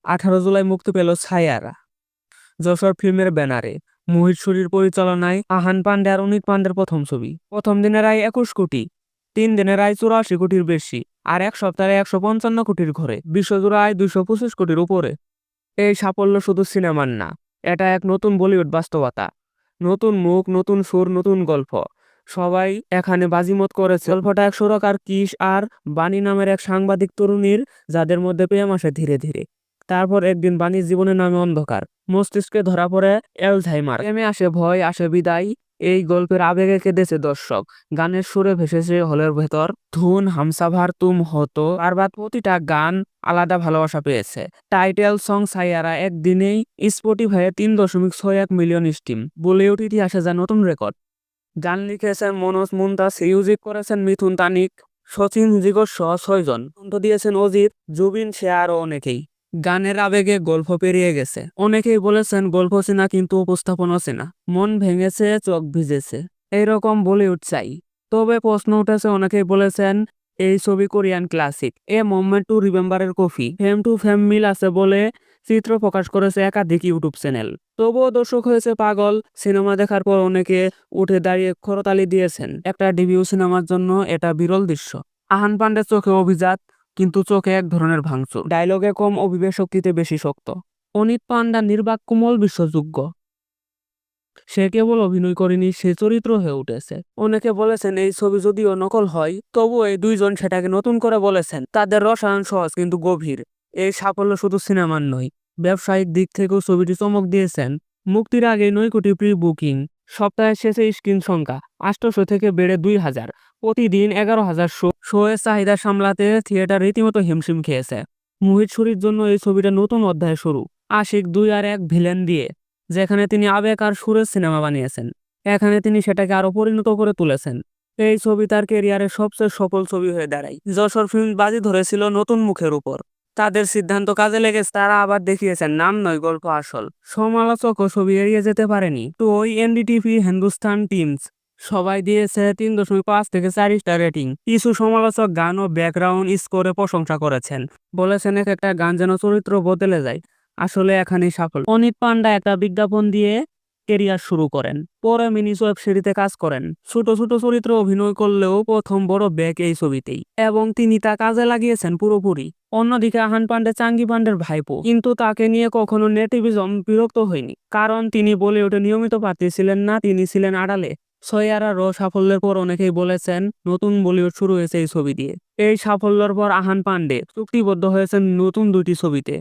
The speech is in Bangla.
18 জুলাই মুক্তি পেল ছায়ারা যশোর ফিল্মের ব্যানারে। মোহিত সুরির পরিচালনায় আহান পান্ডে আর অনিক পান্ডের প্রথম ছবি। প্রথম দিনের আয় 21 কোটি, 3 দিনের আয় 84 কোটির বেশি, আর এক সপ্তাহে 155 কোটির ঘরে। বিশ্বজুড়ে আয় 225 কোটির উপরে। এই সাফল্য শুধু সিনেমার না, এটা এক নতুন বলিউড বাস্তবতা। নতুন মুখ, নতুন সুর, নতুন গল্প। সবাই এখানে বাজিমত করেছে। গল্পটা এক সুরকার কিশ আর বাণী নামের এক সাংবাদিক তরুণীর, যাদের মধ্যে প্রেম আসে ধীরে ধীরে। তারপর একদিন বাণীর জীবনে নামে অন্ধকার, মস্তিষ্কে ধরা পড়ে অ্যালঝাইমার। প্রেমে আসে ভয়, আসে বিদায়। এই গল্পের আবেগে কেঁদেছে দর্শক, গানের সুরে ভেসেছে হলের ভেতর। ধুন, হামসাফার, তুম হতো, বারবার প্রতিটা গান আলাদা ভালোবাসা পেয়েছে। টাইটেল সং ছায়ারা একদিনেই স্পটিফাইয়ে 3.61 মিলিয়ন স্ট্রিম, বলিউড ইতিহাসে যা নতুন রেকর্ড। গান লিখেছেন মনোজ মুনতাজ, মিউজিক করেছেন মিথুন তানিক, সচিন জিগর সহ 6 জন। কণ্ঠ দিয়েছেন অজিত, জুবিন, শেয়া আরও অনেকেই। গানের আবেগে গল্প পেরিয়ে গেছে। অনেকেই বলেছেন গল্প চেনা কিন্তু উপস্থাপনা চেনা। মন ভেঙেছে, চোখ ভিজেছে, এইরকম বলিউড চাই। তবে প্রশ্ন উঠেছে, অনেকেই বলেছেন এই ছবি Korean classic, A moment to রিমেম্বারের কপি। ফেম টু ফেম মিল আছে বলে চিত্র প্রকাশ করেছে একাধিক ইউটিউব চ্যানেল। তবুও দর্শক হয়েছে পাগল। সিনেমা দেখার পর অনেকে উঠে দাঁড়িয়ে করতালি দিয়েছেন। একটা ডেবিউ সিনেমার জন্য এটা বিরল দৃশ্য। আহান পান্ডের চোখে অভিজাত, কিন্তু চোখে এক ধরনের ভাঙচুর। ডায়লগে কম, অভিনয় শক্তিতে বেশি শক্ত। অনিক পান্ডা নির্বাক, কোমল, বিশ্বাসযোগ্য। সে কেবল অভিনয় করেনি, সে চরিত্র হয়ে উঠেছে। অনেকে বলেছেন এই ছবি যদিও নকল হয়, তবু এই দুইজন সেটাকে নতুন করে বলেছেন। তাদের রসায়ন সহজ কিন্তু গভীর। এই সাফল্য শুধু সিনেমার নয়, ব্যবসায়িক দিক থেকেও ছবিটি চমক দিয়েছেন। মুক্তির আগে 9 কোটি প্রি বুকিং, সপ্তাহের শেষে স্ক্রিন সংখ্যা 800 থেকে বেড়ে 2000, প্রতিদিন 11,000 শোয়ের চাহিদা সামলাতে থিয়েটার রীতিমতো হিমশিম খেয়েছে। মোহিত সুরির জন্য এই ছবিটা নতুন অধ্যায় শুরু। আশিক 2 আর 1 ভিলেন দিয়ে যেখানে তিনি আবেগ আর সুরের সিনেমা বানিয়েছেন, এখানে তিনি সেটাকে আরো পরিণত করে তুলেছেন। এই ছবি তার ক্যারিয়ারের সবচেয়ে সফল ছবি হয়ে দাঁড়ায়। যশোর ফিল্ম বাজি ধরেছিল নতুন মুখের উপর। তাদের সিদ্ধান্ত কাজে লেগেছে। তারা আবার দেখিয়েছেন নাম নয়, গল্প আসল। সমালোচক ও ছবি এড়িয়ে যেতে পারেনি। তো ওই এনডিটিভি, হিন্দুস্তান টিমস সবাই দিয়েছে 3.5 থেকে 4 স্টার রেটিং। কিছু সমালোচক গান ও ব্যাকগ্রাউন্ড স্কোরে প্রশংসা করেছেন, বলেছেন এক একটা গান যেন চরিত্র বদলে যায়। আসলে এখানেই সাফল্য। অনিক পান্ডা একটা বিজ্ঞাপন দিয়ে কেরিয়ার শুরু করেন, পরে মিনি ওয়েব সিরিজে কাজ করেন। ছোট ছোট চরিত্র অভিনয় করলেও প্রথম বড় ব্যাক এই ছবিতেই, এবং তিনি তা কাজে লাগিয়েছেন পুরোপুরি। অন্যদিকে আহান পান্ডে চাঙ্গি পান্ডের ভাইপো, কিন্তু তাকে নিয়ে কখনো নেটিভিজম বিরক্ত হয়নি, কারণ তিনি বলিউডে নিয়মিত পাত্রী ছিলেন না, তিনি ছিলেন আড়ালে। ছয়ারার সাফল্যের পর অনেকেই বলেছেন নতুন বলিউড শুরু হয়েছে এই ছবি দিয়ে। এই সাফল্যের পর আহান পান্ডে চুক্তিবদ্ধ হয়েছেন নতুন 2টি ছবিতে।